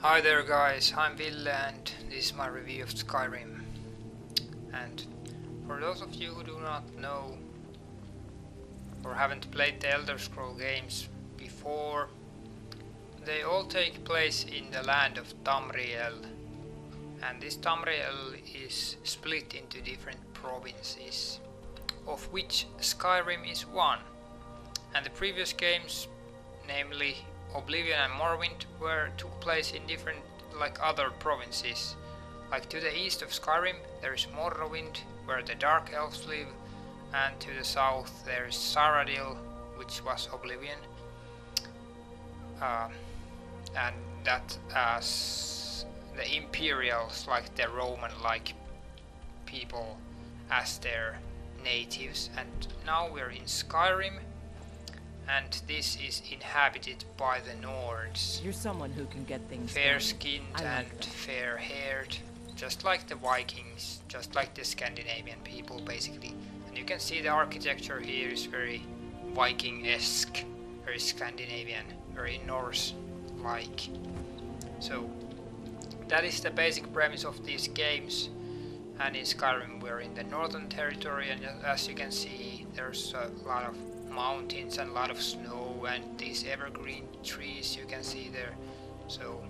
Hi there guys, I'm Ville and this is my review of Skyrim. And for those of you who do not know or haven't played the Elder Scroll games before, they all take place in the land of Tamriel. And this Tamriel is split into different provinces, of which Skyrim is one. And the previous games, namely Oblivion and Morrowind, took place in different other provinces. Like to the east of Skyrim there is Morrowind, where the Dark Elves live, and to the south there is Saradil, which was Oblivion, and that as the Imperials, like the Roman-like people, as their natives. And now we're in Skyrim. And this is inhabited by the Nords. You're someone who can get things fair-skinned and fair-haired, just like the Vikings, just like the Scandinavian people basically. And you can see the architecture here is very Viking-esque, very Scandinavian, very Norse-like. So that is the basic premise of these games. And in Skyrim we're in the Northern Territory, and as you can see there's a lot of mountains and a lot of snow and these evergreen trees you can see there. So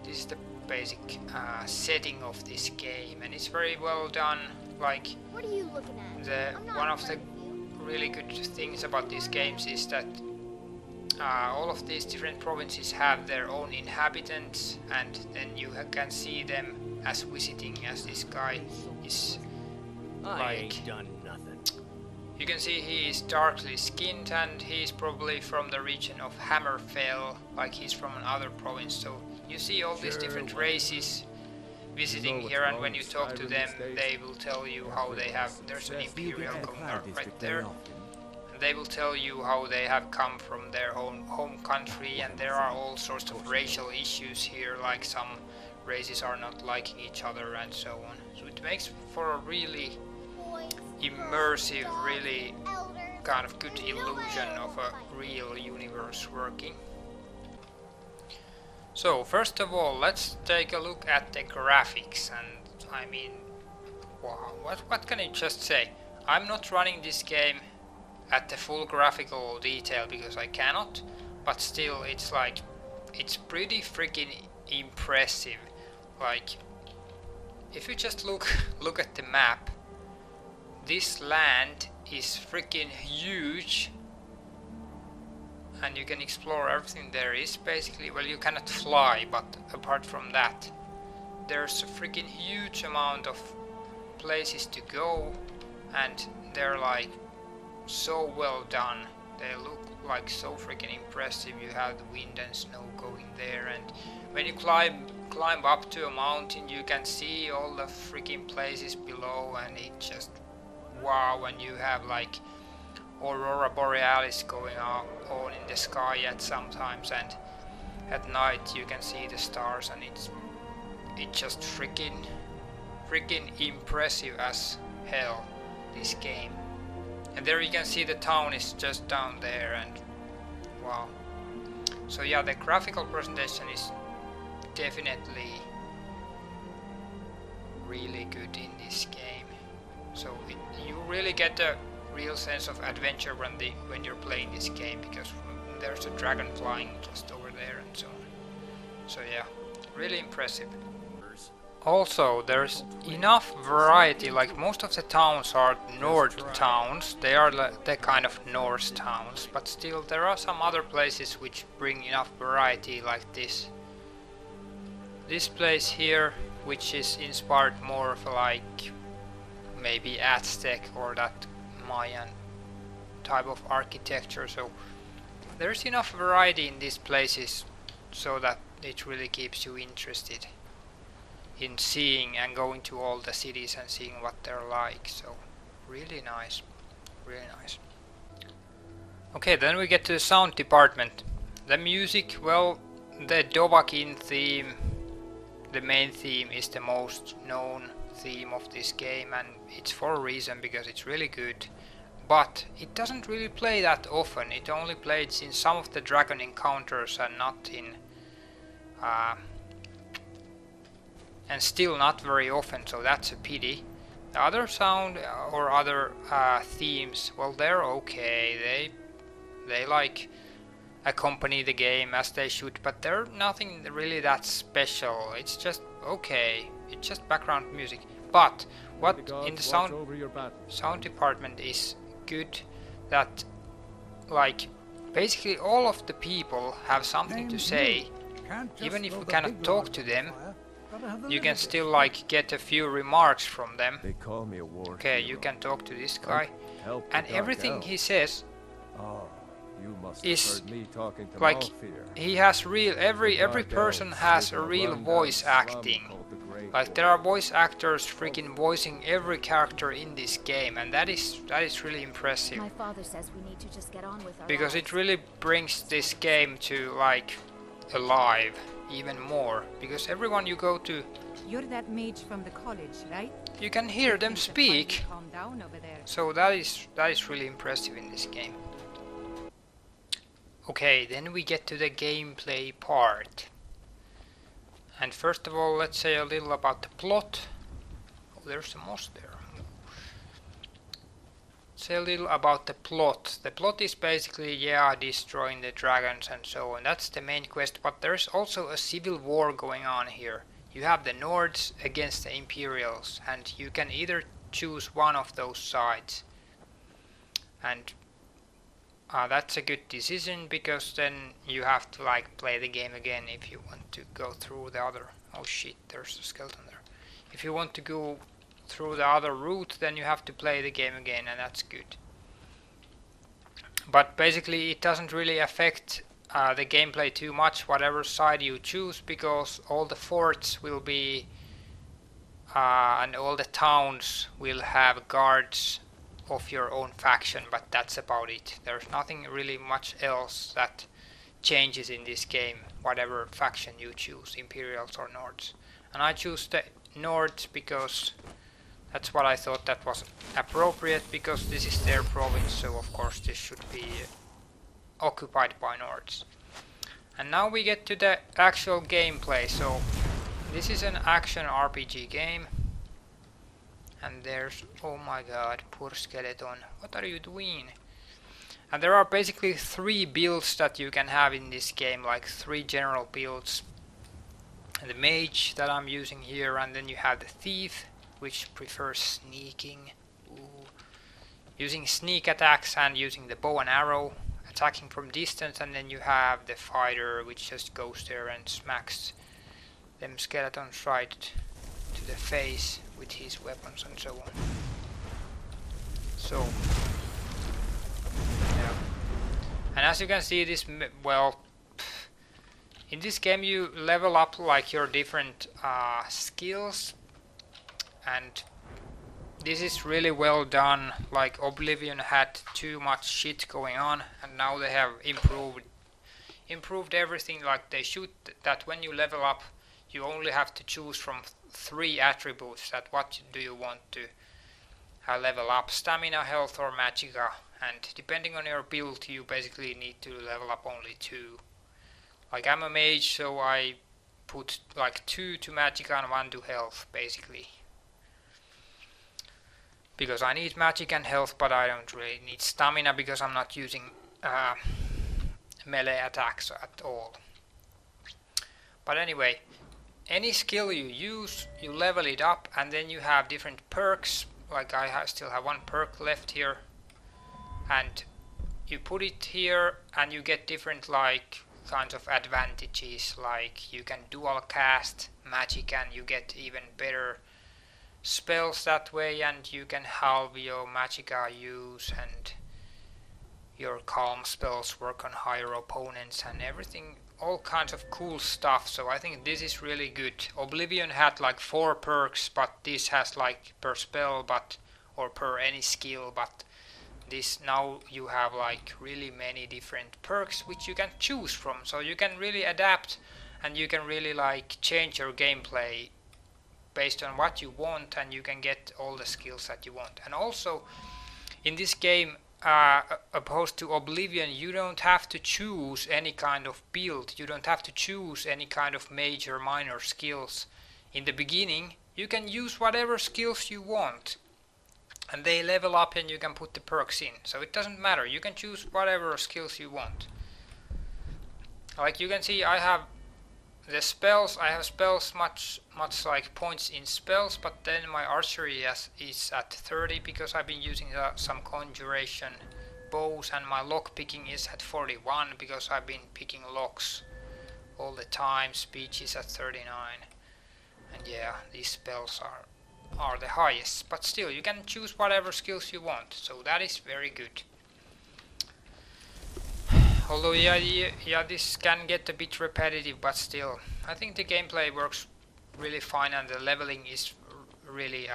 this is the basic setting of this game, and it's very well done. Like, what are you looking at? One of the really good things about these games is that all of these different provinces have their own inhabitants, and then you can see them as visiting, as this guy is ain't done nothing. You can see he is darkly skinned, and he's probably from the region of Hammerfell, like he's from another province. So you see all these different races visiting here, and when you talk to them they will tell you how they have, there's an Imperial Governor right there, and they will tell you how they have come from their own home country, and there are all sorts of racial issues here, like some races are not liking each other and so on. So it makes for a really immersive, really kind of good illusion of a real universe working. So first of all, let's take a look at the graphics. And I mean, wow, what can I just say? I'm not running this game at the full graphical detail because I cannot, but still it's like, it's pretty freaking impressive. Like, if you just look at the map, this land is freaking huge, and you can explore everything there is basically. Well, you cannot fly, but apart from that there's a freaking huge amount of places to go, and they're like so well done. They look like so freaking impressive. You have the wind and snow going there, and when you climb up to a mountain you can see all the freaking places below, and it just wow. And you have like Aurora Borealis going on in the sky at sometimes, and at night you can see the stars, and it's just freaking impressive as hell, this game. And there you can see the town is just down there, and wow. So yeah, the graphical presentation is definitely really good in this game. So you really get a real sense of adventure when you're playing this game, because there's a dragon flying just over there and so on. So yeah, really impressive. Also, there's enough variety. Like, most of the towns are Nord towns, they are the kind of Norse towns, but still there are some other places which bring enough variety, like this place here, which is inspired more of like maybe Aztec or that Mayan type of architecture. So there's enough variety in these places so that it really keeps you interested in seeing and going to all the cities and seeing what they're like. So really nice, really nice. Okay, then we get to the sound department. The music, well, the Dovahkiin theme, the main theme, is the most known theme of this game, and it's for a reason, because it's really good. But it doesn't really play that often. It only plays in some of the dragon encounters and not in and still not very often, so that's a pity. The other sound or other themes, well, they're okay. They like accompany the game as they should, but they're nothing really that special. It's just okay. It's just background music. But what in the sound department is good, that like basically all of the people have something to say. Even if we cannot talk to them, you can still like get a few remarks from them. They call me a war Okay, hero. you can talk to this guy, Help the and dark everything elf. he says, Oh, you must is have heard me talking to like Malfear. he has real every Dark person elves has live a in real rundown voice slum acting. called the Grey Like there are voice actors freaking voicing every character in this game, and that is really impressive. My father says we need to just get on with our Because lives. it really brings this game to like alive even more. Because everyone you go to, You're that mage from the college, right? you can hear them Things have finally speak. calmed down over there. So that is really impressive in this game. Okay, then we get to the gameplay part. And first of all, let's say a little about the plot. Oh, there's a moss there. Say a little about the plot. The plot is basically, yeah, destroying the dragons and so on. That's the main quest, but there's also a civil war going on here. You have the Nords against the Imperials, and you can either choose one of those sides. And that's a good decision, because then you have to like play the game again if you want to go through the other. Oh shit, there's a skeleton there. If you want to go through the other route, then you have to play the game again, and that's good. But basically it doesn't really affect the gameplay too much, whatever side you choose, because all the forts will be and all the towns will have guards of your own faction, but that's about it. There's nothing really much else that changes in this game, whatever faction you choose, Imperials or Nords. And I choose the Nords because that's what I thought that was appropriate, because this is their province, so of course this should be occupied by Nords. And now we get to the actual gameplay. So this is an action RPG game. And there's, oh my god, poor skeleton, what are you doing? And there are basically 3 builds that you can have in this game, like 3 general builds. And the mage that I'm using here, and then you have the thief, which prefers sneaking. Ooh. Using sneak attacks and using the bow and arrow, attacking from distance, and then you have the fighter, which just goes there and smacks them skeletons right to the face with his weapons and so on. So yeah, and as you can see, this, well, in this game you level up like your different skills, and this is really well done. Like Oblivion had too much shit going on, and now they have improved everything. Like they shoot that when you level up, you only have to choose from 3 attributes, that what do you want to level up, stamina, health or magicka, and depending on your build you basically need to level up only 2. Like I'm a mage, so I put like 2 to magicka and 1 to health basically, because I need magic and health, but I don't really need stamina because I'm not using melee attacks at all. But anyway, any skill you use, you level it up, and then you have different perks. Like I still have 1 perk left here, and you put it here and you get different like kinds of advantages, like you can dual cast magic and you get even better spells that way, and you can halve your magicka use, and your calm spells work on higher opponents and everything, all kinds of cool stuff. So I think this is really good. Oblivion had like 4 perks, but this has like per spell, but or per any skill, but this now you have like really many different perks which you can choose from, so you can really adapt and you can really like change your gameplay based on what you want, and you can get all the skills that you want. And also in this game opposed to Oblivion, you don't have to choose any kind of build. You don't have to choose any kind of major, minor skills. In the beginning, you can use whatever skills you want. And they level up and you can put the perks in. So it doesn't matter. You can choose whatever skills you want. Like you can see, I have the spells. I have spells much like points in spells, but then my archery is at 30 because I've been using some conjuration bows, and my lock picking is at 41 because I've been picking locks all the time. Speech is at 39, and yeah, these spells are the highest. But still, you can choose whatever skills you want, so that is very good. Although yeah, this can get a bit repetitive, but still, I think the gameplay works really fine, and the leveling is really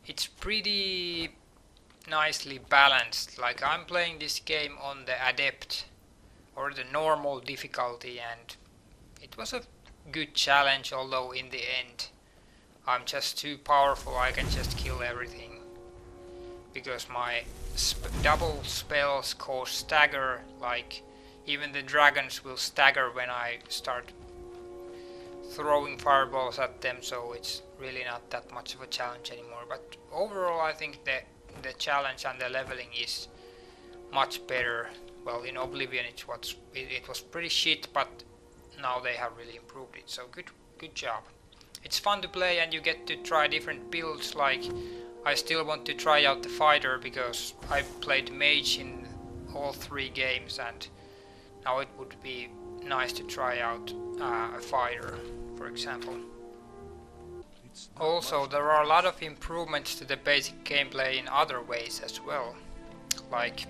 it's pretty nicely balanced. Like I'm playing this game on the adept or the normal difficulty, and it was a good challenge, although in the end I'm just too powerful. I can just kill everything because my double spells cause stagger. Like even the dragons will stagger when I start throwing fireballs at them, so it's really not that much of a challenge anymore. But overall I think the challenge and the leveling is much better. Well, in Oblivion it was pretty shit, but now they have really improved it, so good job. It's fun to play and you get to try different builds. Like I still want to try out the fighter because I've played mage in all 3 games, and now it would be nice to try out a fighter, for example. Also, there are a lot of improvements to the basic gameplay in other ways as well. Like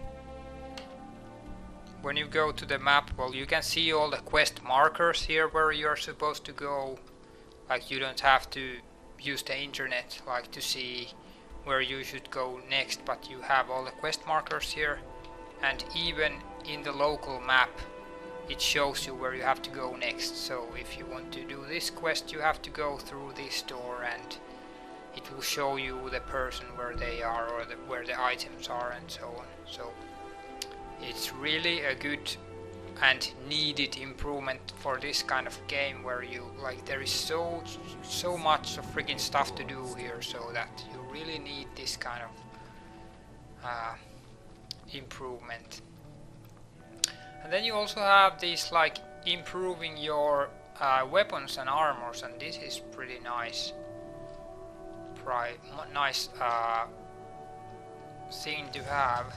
when you go to the map, well, you can see all the quest markers here where you're supposed to go. Like you don't have to use the internet like to see where you should go next, but you have all the quest markers here, and even in the local map it shows you where you have to go next. So if you want to do this quest, you have to go through this door, and it will show you the person where they are, or where the items are, and so on. So it's really a good and needed improvement for this kind of game, where you like there is so much of freaking stuff to do here, so that you really need this kind of improvement. And then you also have these like improving your weapons and armors, and this is pretty nice. Nice thing to have.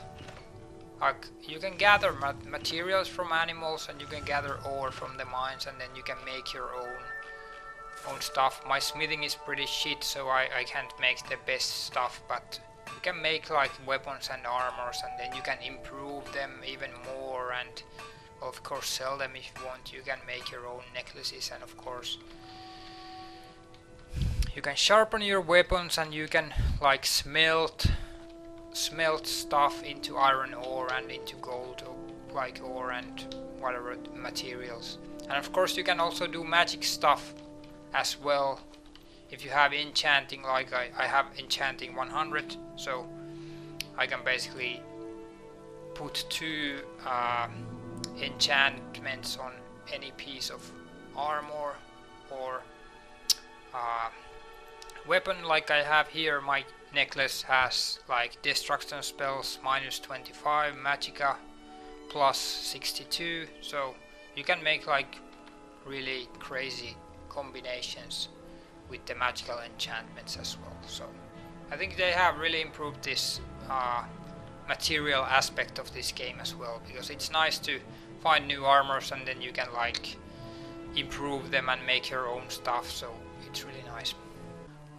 Like you can gather materials from animals, and you can gather ore from the mines, and then you can make your own stuff. My smithing is pretty shit, so I can't make the best stuff, but you can make like weapons and armors, and then you can improve them even more, and of course sell them if you want. You can make your own necklaces, and of course you can sharpen your weapons, and you can like smelt stuff into iron ore and into gold like ore and whatever materials. And of course you can also do magic stuff as well if you have enchanting. Like I have enchanting 100, so I can basically put 2 enchantments on any piece of armor or weapon. Like I have here, my necklace has like destruction spells -25, magicka +62, so you can make like really crazy combinations with the magical enchantments as well. So I think they have really improved this material aspect of this game as well, because it's nice to find new armors and then you can like improve them and make your own stuff, so it's really nice.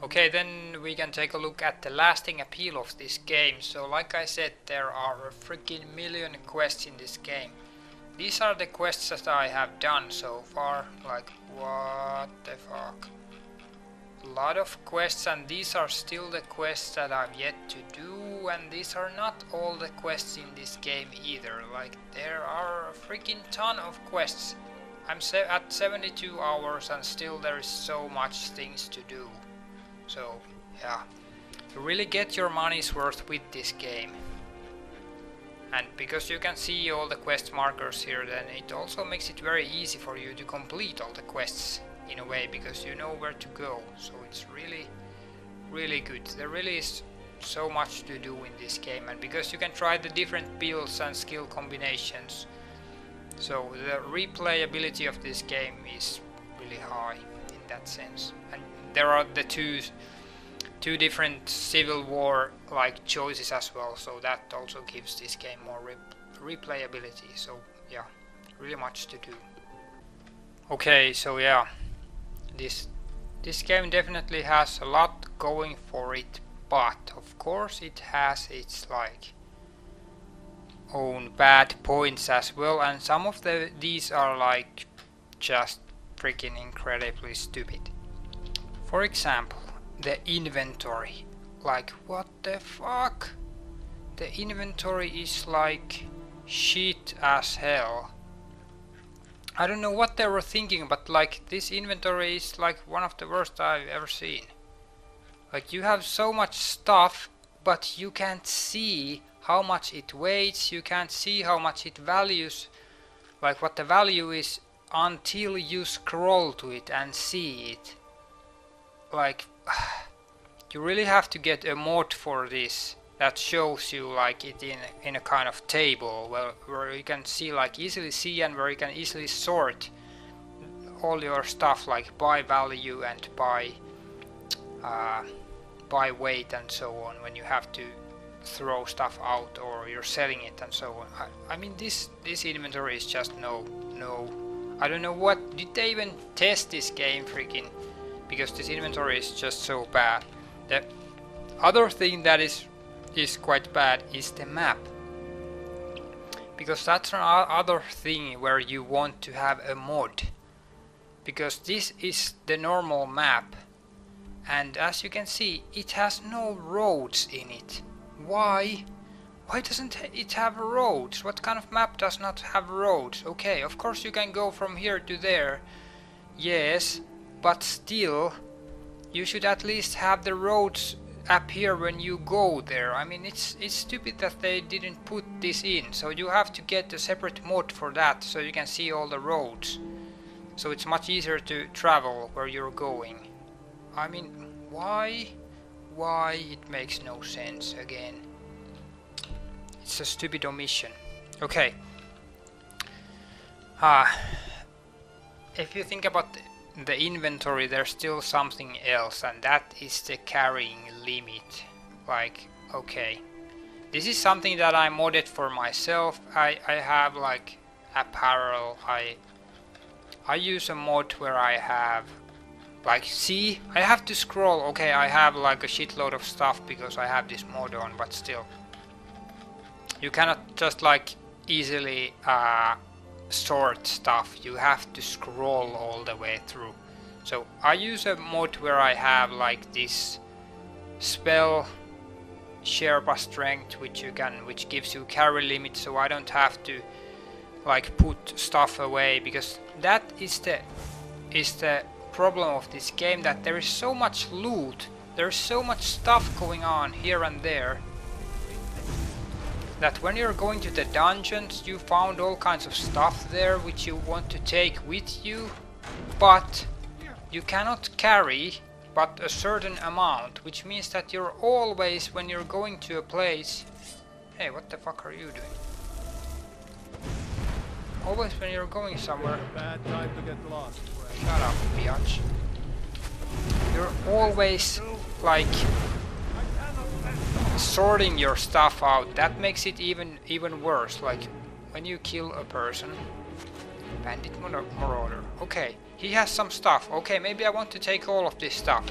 Okay, then we can take a look at the lasting appeal of this game. So like I said, there are a freaking million quests in this game. These are the quests that I have done so far. Like, what the fuck? A lot of quests, and these are still the quests that I've yet to do, and these are not all the quests in this game either. Like, there are a freaking ton of quests. I'm at 72 hours and still there is so much things to do. So yeah, You really get your money's worth with this game. And because you can see all the quest markers here, then it also makes it very easy for you to complete all the quests in a way, because you know where to go. So it's really good. There really is so much to do in this game, and because you can try the different builds and skill combinations, so the replayability of this game is really high in that sense. And there are the two different Civil War like choices as well, so that also gives this game more replayability. So yeah, really much to do. Okay, so yeah, this game definitely has a lot going for it, but of course it has its like own bad points as well, and some of these are like just freaking incredibly stupid. For example, the inventory. Like, what the fuck? The inventory is like shit as hell. I don't know what they were thinking, but like this inventory is like one of the worst I've ever seen. Like, you have so much stuff, but you can't see how much it weighs, you can't see how much it values, like what the value is, until you scroll to it and see it. Like, you really have to get a mod for this that shows you like it in a kind of table where you can see, like, easily see, and where you can easily sort all your stuff like by value and by weight and so on, when you have to throw stuff out or you're selling it and so on. I mean, this inventory is just no. I don't know what, did they even test this game freaking, because this inventory is just so bad. The other thing that is quite bad is the map, because that's another thing where you want to have a mod, because this is the normal map, and as you can see, it has no roads in it. Why doesn't it have roads? What kind of map does not have roads? Okay, of course you can go from here to there, yes, but still you should at least have the roads appear when you go there. I mean, it's stupid that they didn't put this in, so you have to get a separate mod for that, so you can see all the roads, so it's much easier to travel where you're going. I mean, why? It makes no sense again. It's a stupid omission. Okay. If you think about the inventory, there's still something else, and that is the carrying limit. Like, okay, this is something that I modded for myself. I have like apparel. I use a mod where I have, like, see, I have to scroll. Okay, I have like a shitload of stuff because I have this mod on, but still, you cannot just like easily sort stuff. You have to scroll all the way through. So I use a mod where I have like this spell Sherpa strength, which gives you carry limit, so I don't have to like put stuff away, because that is the problem of this game, that there is so much loot, there's so much stuff going on here and there, that when you're going to the dungeons, you found all kinds of stuff there which you want to take with you, but you cannot carry but a certain amount, which means that you're always, when you're going to a place, hey, what the fuck are you doing? Always when you're going somewhere, Bad time to get lost. shut up, biatch. You're always like sorting your stuff out. That makes it even worse. Like when you kill a person, bandit marauder. Okay, he has some stuff. Okay, maybe I want to take all of this stuff.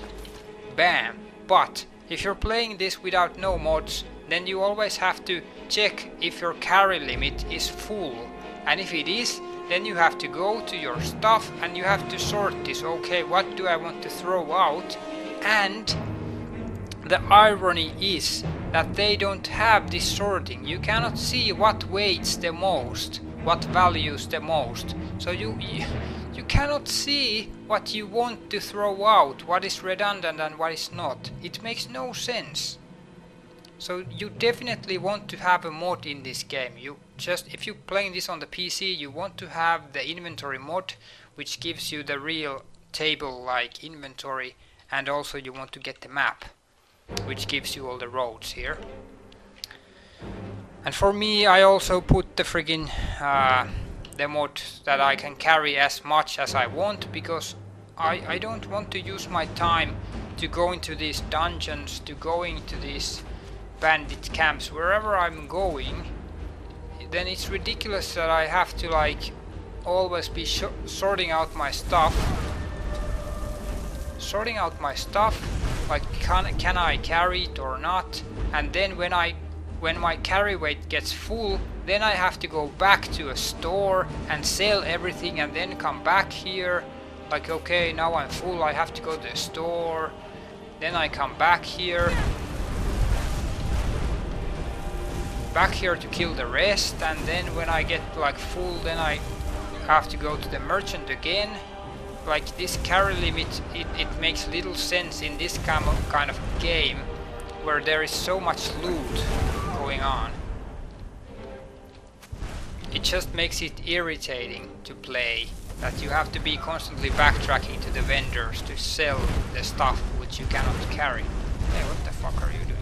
Bam. But if you're playing this without no mods, then you always have to check if your carry limit is full. And if it is, then you have to go to your stuff and you have to sort this. Okay, what do I want to throw out? And the irony is that they don't have this sorting. You cannot see what weighs the most. what values the most. So you cannot see what you want to throw out, what is redundant and what is not. It makes no sense. So you definitely want to have a mod in this game. If you're playing this on the PC, you want to have the inventory mod, which gives you the real table like inventory, and also you want to get the map, which gives you all the roads here. And for me, I also put the friggin' the mod that I can carry as much as I want, because I don't want to use my time to go into these dungeons, to go into these bandit camps, wherever I'm going. Then it's ridiculous that I have to like always be sorting out my stuff. Like can I carry it or not? And then when my carry weight gets full, then I have to go back to a store and sell everything and then come back here. Like, okay, now I'm full, I have to go to the store. Then I come back here to kill the rest, and then when I get like full, then I have to go to the merchant again. Like this carry limit, it makes little sense in this kind of game where there is so much loot going on. It just makes it irritating to play, that you have to be constantly backtracking to the vendors to sell the stuff which you cannot carry. Hey, what the fuck are you doing?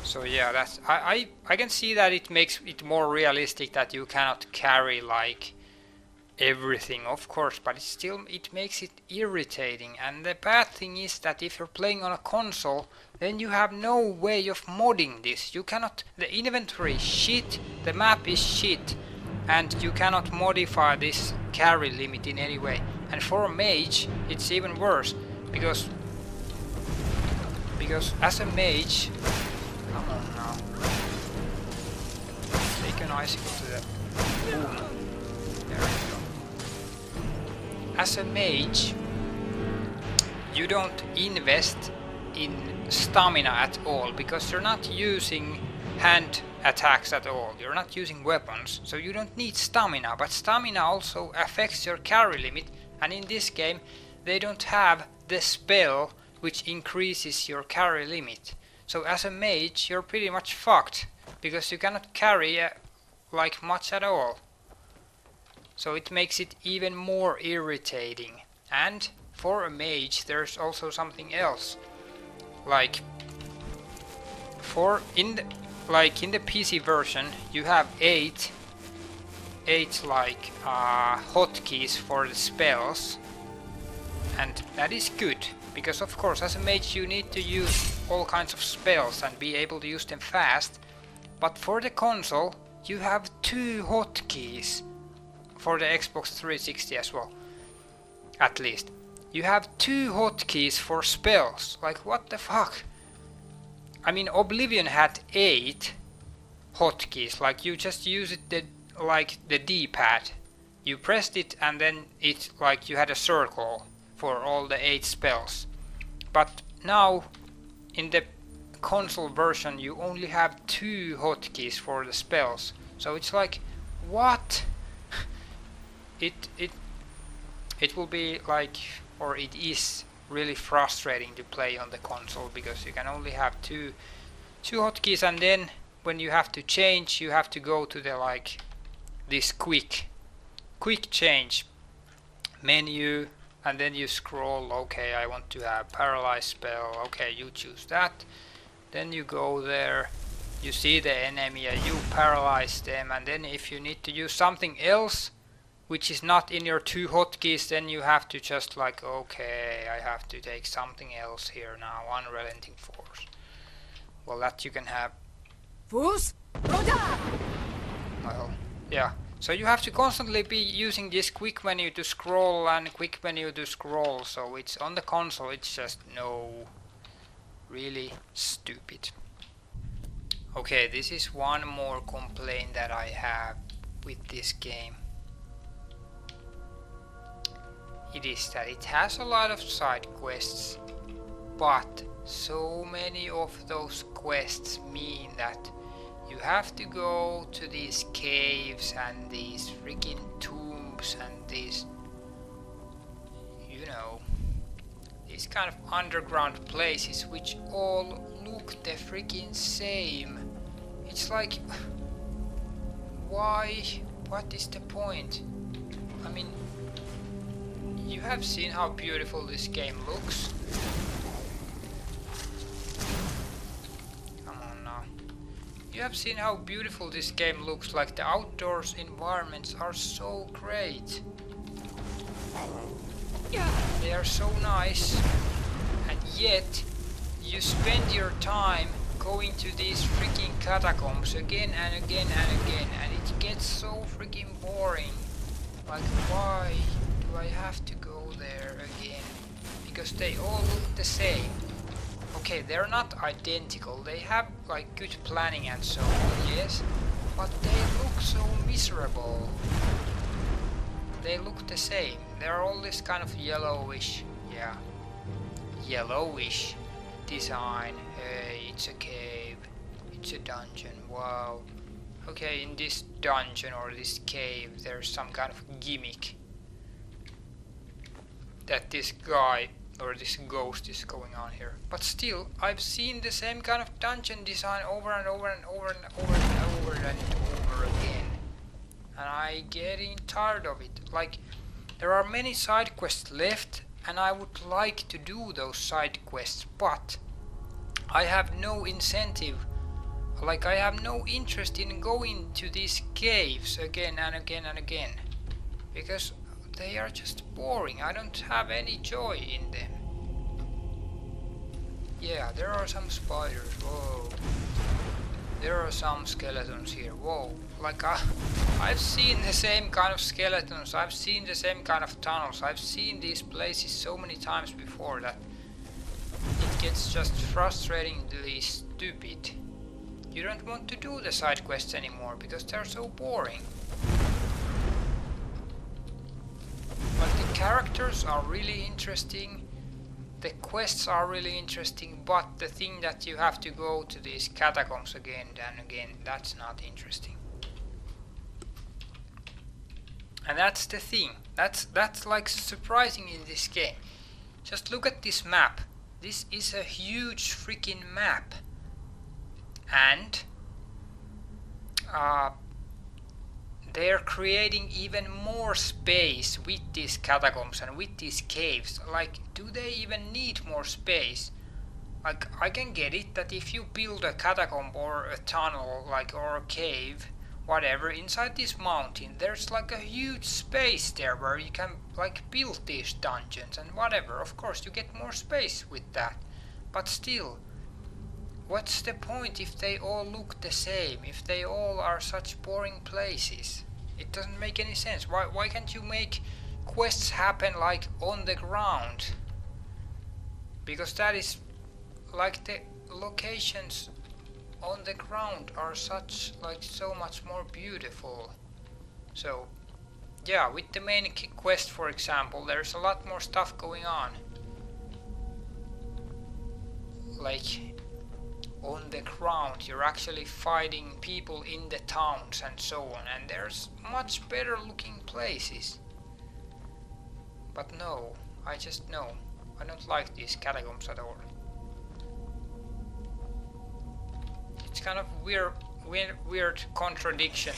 So yeah, that's I can see that it makes it more realistic that you cannot carry like everything, of course, but it makes it irritating. And the bad thing is that if you're playing on a console, then you have no way of modding this. You cannot, the inventory is shit, the map is shit, and you cannot modify this carry limit in any way. And for a mage, it's even worse, because as a mage, come on now, take an icicle to the boom. There we go. As a mage, you don't invest in stamina at all, because you're not using hand attacks at all. You're not using weapons, so you don't need stamina. But stamina also affects your carry limit, and in this game they don't have the spell which increases your carry limit. So as a mage, you're pretty much fucked, because you cannot carry like much at all. So it makes it even more irritating. And for a mage, there's also something else. Like in the PC version, you have eight like hotkeys for the spells, and that is good, because of course as a mage you need to use all kinds of spells and be able to use them fast. But for the console, you have 2 hotkeys. For the Xbox 360 as well, at least. You have 2 hotkeys for spells. Like, what the fuck? I mean, Oblivion had 8 hotkeys. Like, you just use it like the D-pad. You pressed it and then it like you had a circle for all the 8 spells. But now in the console version you only have 2 hotkeys for the spells. So it's like, what? It will be like, or it is really frustrating to play on the console, because you can only have two hotkeys, and then when you have to change, you have to go to the like this quick change menu, and then you scroll. Okay, I want to have paralyze spell. Okay, you choose that. Then you go there, you see the enemy, you paralyze them, and then if you need to use something else which is not in your 2 hotkeys, then you have to just like, okay, I have to take something else here now, unrelenting force. Well, that you can have. Well, yeah. So you have to constantly be using this quick menu to scroll and quick menu to scroll. So it's on the console, it's just really stupid. Okay, this is one more complaint that I have with this game. It is that it has a lot of side quests, but so many of those quests mean that you have to go to these caves and these freaking tombs and these, you know, these kind of underground places which all look the freaking same. It's like, why? What is the point? I mean, you have seen how beautiful this game looks. Come on now. You have seen how beautiful this game looks, like the outdoors environments are so great. They are so nice, and yet you spend your time going to these freaking catacombs again and again and again, and it gets so freaking boring. Like, why do I have to go there again? Because they all look the same. Okay, they're not identical, they have like good planning and so on, yes, but they look so miserable. They look the same. They're all this kind of yellowish, yeah, yellowish design. Hey, it's a cave, it's a dungeon, wow. Okay, in this dungeon or this cave there's some kind of gimmick that this guy or this ghost is going on here. But still, I've seen the same kind of dungeon design over and over and over and over and over and over again. And I'm getting tired of it. Like, there are many side quests left and I would like to do those side quests, but I have no incentive. Like, I have no interest in going to these caves again and again and again. Because they are just boring. I don't have any joy in them. Yeah, there are some spiders. Whoa. There are some skeletons here. Whoa. Like, I've seen the same kind of skeletons. I've seen the same kind of tunnels. I've seen these places so many times before that it gets just frustratingly stupid. You don't want to do the side quests anymore because they're so boring. But the characters are really interesting, the quests are really interesting, but the thing that you have to go to these catacombs again and again, that's not interesting. And that's the thing, that's like surprising in this game. Just look at this map. This is a huge freaking map. And they're creating even more space with these catacombs and with these caves. Like, do they even need more space? Like, I can get it that if you build a catacomb or a tunnel, like, or a cave, whatever, inside this mountain, there's like a huge space there where you can like build these dungeons and whatever. Of course you get more space with that, but still, what's the point if they all look the same, if they all are such boring places? It doesn't make any sense. Why can't you make quests happen like on the ground? Because that is like the locations on the ground are such like so much more beautiful. So yeah, with the main quest for example, there's a lot more stuff going on. Like on the ground you're actually fighting people in the towns and so on, and there's much better looking places. But no, I don't like these catacombs at all. It's kind of weird contradiction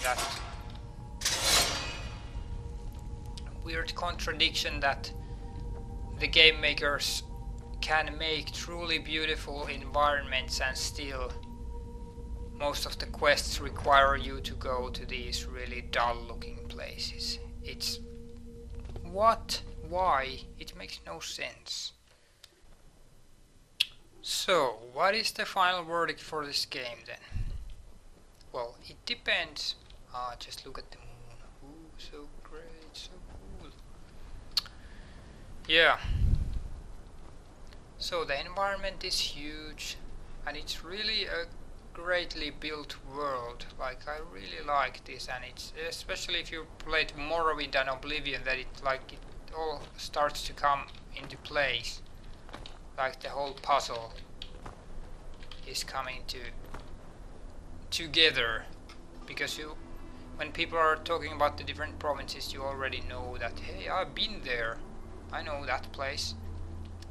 that the game makers can make truly beautiful environments and still most of the quests require you to go to these really dull looking places. It's what? Why? It makes no sense. So, what is the final verdict for this game then? Well, it depends. Just look at the moon. Ooh, so great, so cool. Yeah. So the environment is huge and it's really a greatly built world. Like, I really like this, and it's especially if you played Morrowind and Oblivion that it all starts to come into place. Like the whole puzzle is coming together, because when people are talking about the different provinces, you already know that, hey, I've been there, I know that place.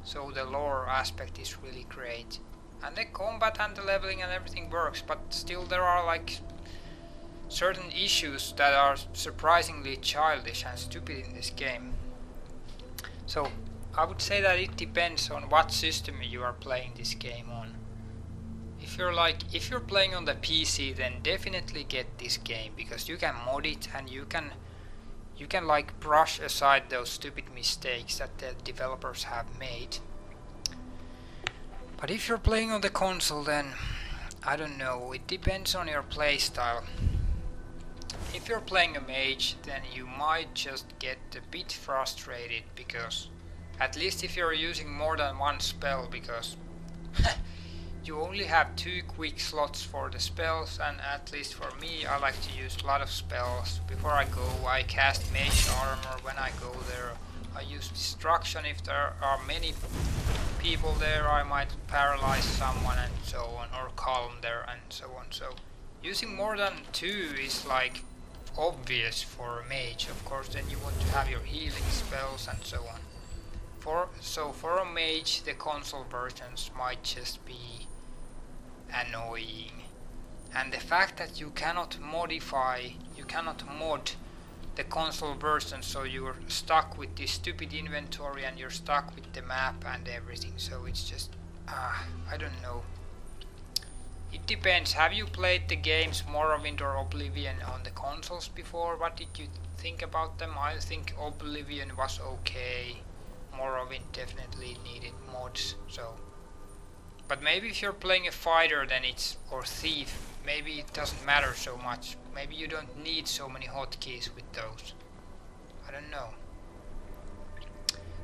So the lore aspect is really great, and the combat and the leveling and everything works, but still there are like certain issues that are surprisingly childish and stupid in this game. So I would say that it depends on what system you are playing this game on. If you're playing on the PC, then definitely get this game, because you can mod it and you can like brush aside those stupid mistakes that the developers have made. But if you're playing on the console, then I don't know, it depends on your playstyle. If you're playing a mage, then you might just get a bit frustrated, because at least if you're using more than one spell, because you only have 2 quick slots for the spells, and at least for me, I like to use a lot of spells. Before I go, I cast mage armor. When I go there, I use destruction. If there are many people there, I might paralyze someone and so on, or calm there and so on. So using more than 2 is like obvious for a mage. Of course, then you want to have your healing spells and so on. For a mage, the console versions might just be annoying, and the fact that you cannot mod the console version, so you're stuck with this stupid inventory and you're stuck with the map and everything. So it's just I don't know. It depends. Have you played the games Morrowind or Oblivion on the consoles before? What did you think about them? I think Oblivion was okay. Morrowind definitely needed mods. So, but maybe if you're playing a fighter, then or thief, maybe it doesn't matter so much. Maybe you don't need so many hotkeys with those. I don't know.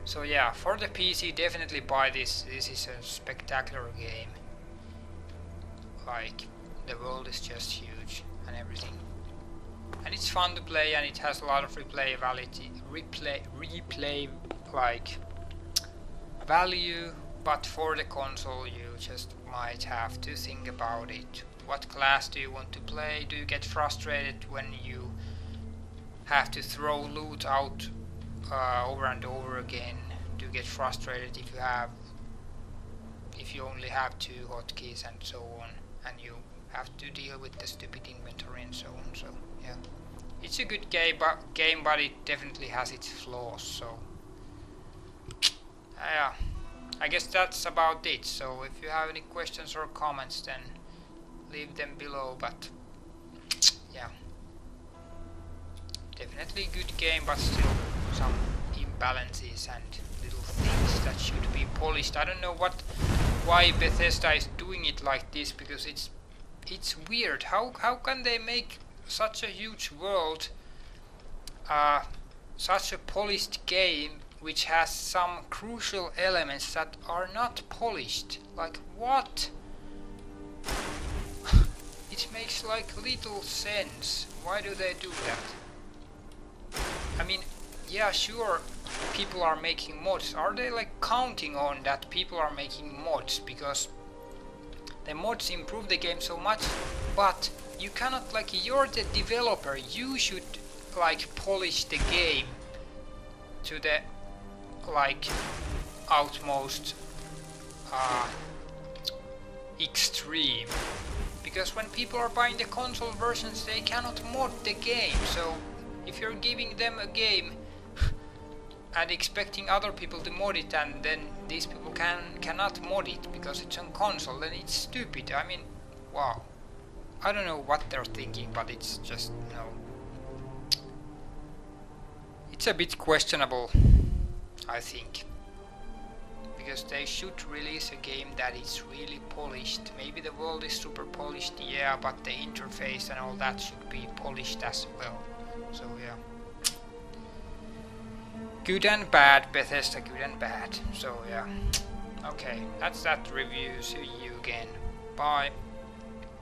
So yeah, for the PC, definitely buy this. This is a spectacular game. Like, the world is just huge and everything. And it's fun to play, and it has a lot of replayability, like value, but for the console you just might have to think about it. What class do you want to play? Do you get frustrated when you have to throw loot out over and over again? Do you get frustrated if you only have 2 hotkeys and so on, and you have to deal with the stupid inventory and so on? So yeah, it's a good game, but it definitely has its flaws. So yeah, I guess that's about it. So if you have any questions or comments, then leave them below. But yeah, definitely a good game, but still some imbalances and little things that should be polished. I don't know why Bethesda is doing it like this, because it's weird. How can they make such a huge world, such a polished game, which has some crucial elements that are not polished? Like, what? It makes like little sense. Why do they do that? I mean, yeah, sure, people are making mods. Are they like counting on that people are making mods? Because the mods improve the game so much, but you cannot, like, you're the developer, you should like polish the game to the like outmost extreme, because when people are buying the console versions, they cannot mod the game. So if you're giving them a game and expecting other people to mod it, and then these people cannot mod it because it's on console, then it's stupid. I mean, wow. I don't know what they're thinking, but it's just, it's a bit questionable, I think, because they should release a game that is really polished. Maybe the world is super polished, yeah, but the interface and all that should be polished as well. So yeah, good and bad, Bethesda, good and bad. So yeah, okay, that's that review. See you again. Bye.